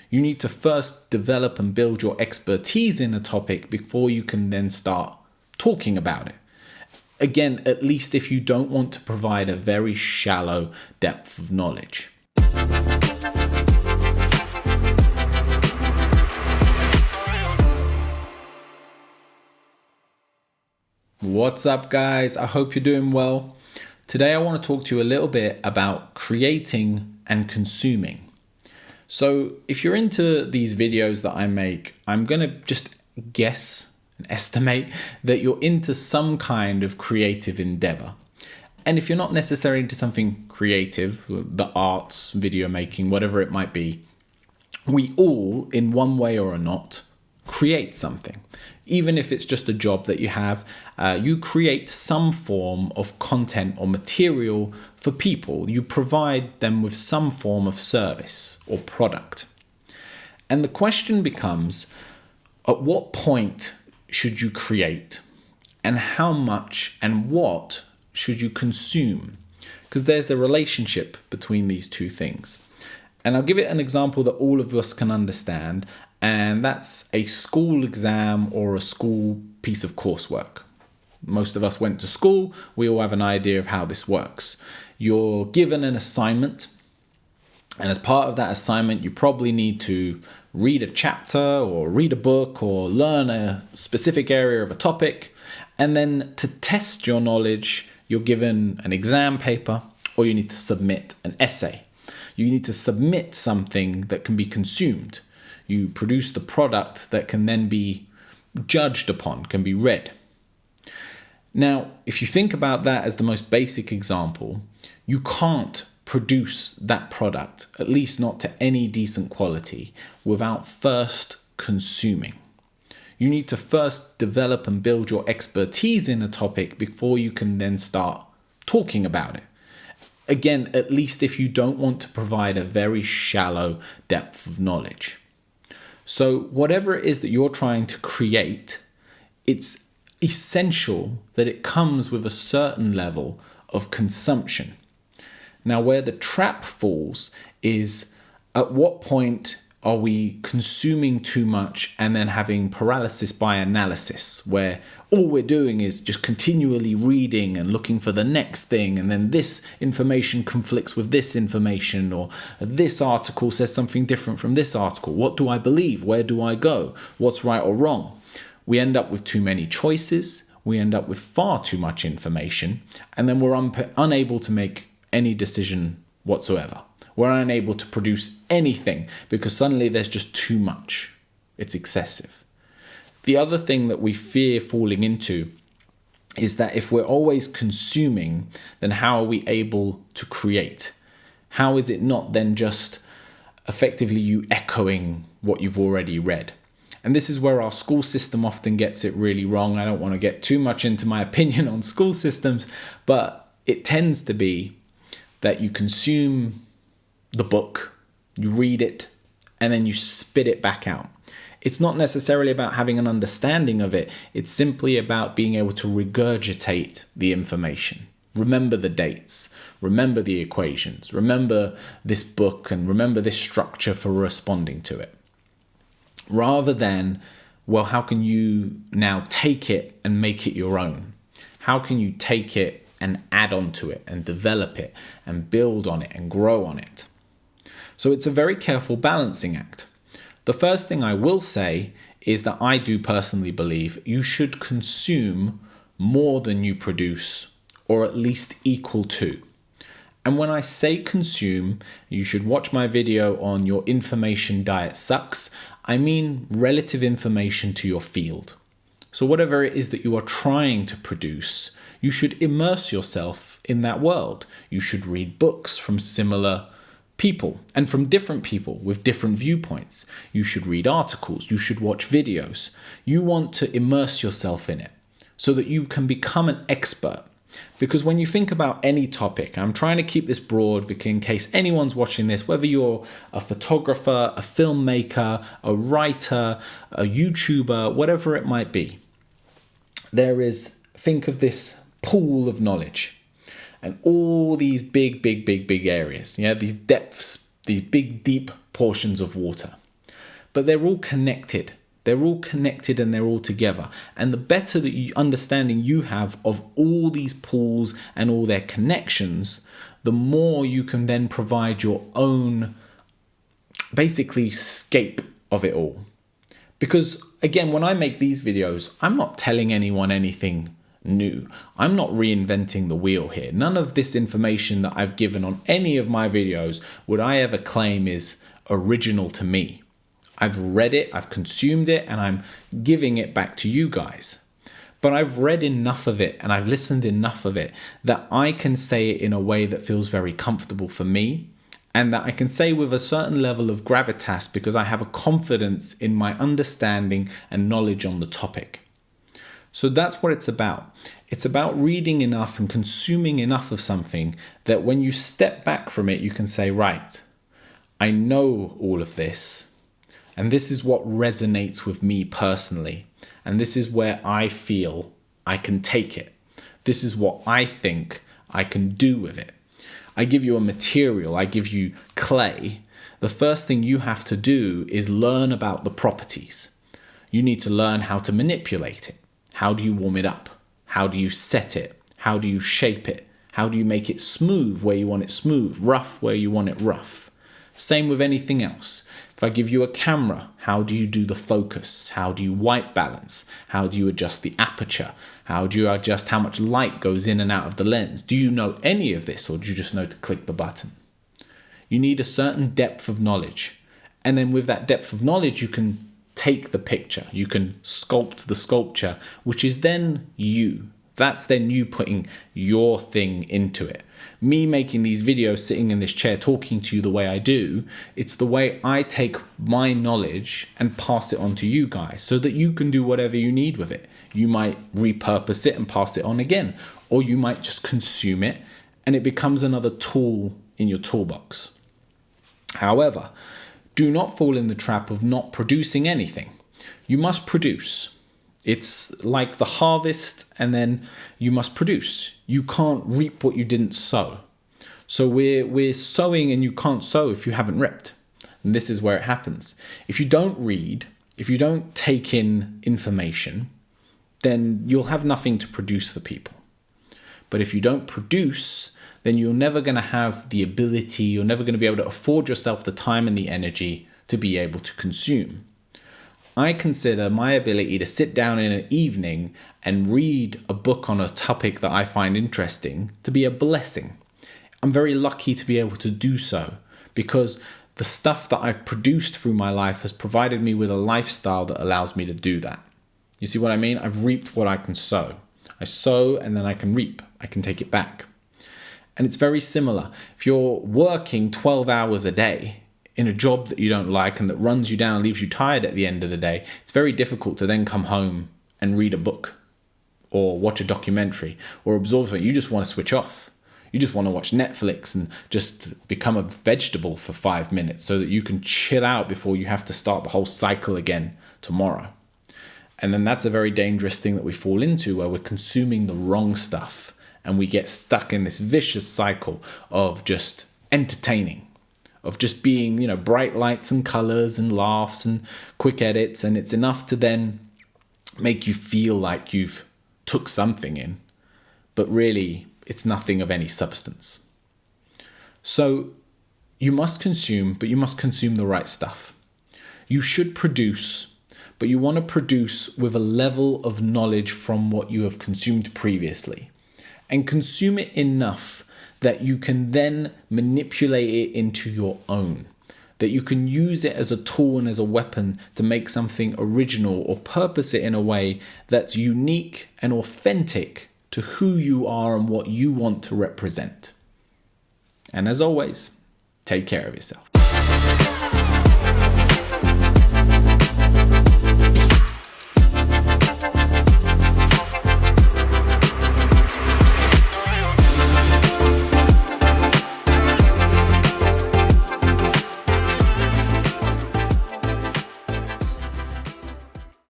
You need to first develop and build your expertise in a topic before you can then start talking about it. Again, at least if you don't want to provide a very shallow depth of knowledge. What's up, guys? I hope you're doing well. Today I want to talk to you a little bit about creating and consuming. So if you're into these videos that I make, I'm going to just guess and estimate that you're into some kind of creative endeavor. And if you're not necessarily into something creative, the arts, video making, whatever it might be, we all, in one way or not, create something. Even if it's just a job that you have, you create some form of content or material for people. You provide them with some form of service or product. And the question becomes, at what point should you create? And how much and what should you consume? Because there's a relationship between these two things. And I'll give it an example that all of us can understand, and that's a school exam or a school piece of coursework. Most of us went to school. We all have an idea of how this works. You're given an assignment, and as part of that assignment, you probably need to read a chapter or read a book or learn a specific area of a topic. And then to test your knowledge, you're given an exam paper, or you need to submit an essay. You need to submit something that can be consumed. You produce the product that can then be judged upon, can be read. Now, if you think about that as the most basic example, you can't produce that product, at least not to any decent quality, without first consuming. You need to first develop and build your expertise in a topic before you can then start talking about it. Again, at least if you don't want to provide a very shallow depth of knowledge. So whatever it is that you're trying to create, it's essential that it comes with a certain level of consumption. Now, where the trap falls is, at what point are we consuming too much and then having paralysis by analysis, where all we're doing is just continually reading and looking for the next thing, and then this information conflicts with this information, or this article says something different from this article. What do I believe? Where do I go? What's right or wrong? We end up with too many choices. We end up with far too much information, and then we're unable to make any decision whatsoever. We're unable to produce anything because suddenly there's just too much. It's excessive. The other thing that we fear falling into is that if we're always consuming, then how are we able to create? How is it not then just effectively you echoing what you've already read? And this is where our school system often gets it really wrong. I don't want to get too much into my opinion on school systems, but it tends to be that you consume the book, you read it, and then you spit it back out. It's not necessarily about having an understanding of it. It's simply about being able to regurgitate the information. Remember the dates, remember the equations, remember this book, and remember this structure for responding to it. Rather than, well, how can you now take it and make it your own? How can you take it and add on to it and develop it and build on it and grow on it? So it's a very careful balancing act. The first thing I will say is that I do personally believe you should consume more than you produce, or at least equal to. And when I say consume, you should watch my video on Your Information Diet Sucks. I mean relative information to your field. So whatever it is that you are trying to produce, you should immerse yourself in that world. You should read books from similar people and from different people with different viewpoints. You should read articles. You should watch videos. You want to immerse yourself in it so that you can become an expert. Because when you think about any topic, I'm trying to keep this broad because in case anyone's watching this, whether you're a photographer, a filmmaker, a writer, a YouTuber, whatever it might be, think of this pool of knowledge. And all these big areas, these depths, these big, deep portions of water. but they're all connected. They're all connected and they're all together. And the better understanding you have of all these pools and all their connections, the more you can then provide your own, basically, scape of it all. Because again, when I make these videos, I'm not telling anyone anything new. I'm not reinventing the wheel here. None of this information that I've given on any of my videos would I ever claim is original to me. I've read it, I've consumed it, and I'm giving it back to you guys. But I've read enough of it and I've listened enough of it that I can say it in a way that feels very comfortable for me, and that I can say with a certain level of gravitas because I have a confidence in my understanding and knowledge on the topic. So that's what it's about. It's about reading enough and consuming enough of something that when you step back from it, you can say, right, I know all of this, and this is what resonates with me personally, and this is where I feel I can take it. This is what I think I can do with it. I give you a material, I give you clay. The first thing you have to do is learn about the properties. You need to learn how to manipulate it. How do you warm it up? How do you set it? How do you shape it? How do you make it smooth where you want it smooth, rough where you want it rough? Same with anything else. If I give you a camera, how do you do the focus? How do you white balance? How do you adjust the aperture? How do you adjust how much light goes in and out of the lens? Do you know any of this, or do you just know to click the button? You need a certain depth of knowledge. And then with that depth of knowledge, you can take the picture. You can sculpt the sculpture, which is then you. That's then you putting your thing into it. Me making these videos, sitting in this chair, talking to you the way I do, it's the way I take my knowledge and pass it on to you guys so that you can do whatever you need with it. You might repurpose it and pass it on again, or you might just consume it and it becomes another tool in your toolbox. However, do not fall in the trap of not producing anything. You must produce. It's like the harvest, and then you must produce. You can't reap what you didn't sow. So we're sowing, and you can't sow if you haven't reaped. And this is where it happens. If you don't read, if you don't take in information, then you'll have nothing to produce for people. But if you don't produce, then you're never going to have the ability, you're never going to be able to afford yourself the time and the energy to be able to consume. I consider my ability to sit down in an evening and read a book on a topic that I find interesting to be a blessing. I'm very lucky to be able to do so because the stuff that I've produced through my life has provided me with a lifestyle that allows me to do that. You see what I mean? I've reaped what I can sow. I sow and then I can reap. I can take it back. And it's very similar. If you're working 12 hours a day in a job that you don't like and that runs you down, leaves you tired at the end of the day, it's very difficult to then come home and read a book or watch a documentary or absorb something. You just want to switch off. You just want to watch Netflix and just become a vegetable for 5 minutes so that you can chill out before you have to start the whole cycle again tomorrow. And then that's a very dangerous thing that we fall into, where we're consuming the wrong stuff and we get stuck in this vicious cycle of just entertaining, of just being, bright lights and colors and laughs and quick edits. And it's enough to then make you feel like you've took something in, but really it's nothing of any substance. So you must consume, but you must consume the right stuff. You should produce, but you want to produce with a level of knowledge from what you have consumed previously, and consume it enough that you can then manipulate it into your own, that you can use it as a tool and as a weapon to make something original or purpose it in a way that's unique and authentic to who you are and what you want to represent. And as always, take care of yourself.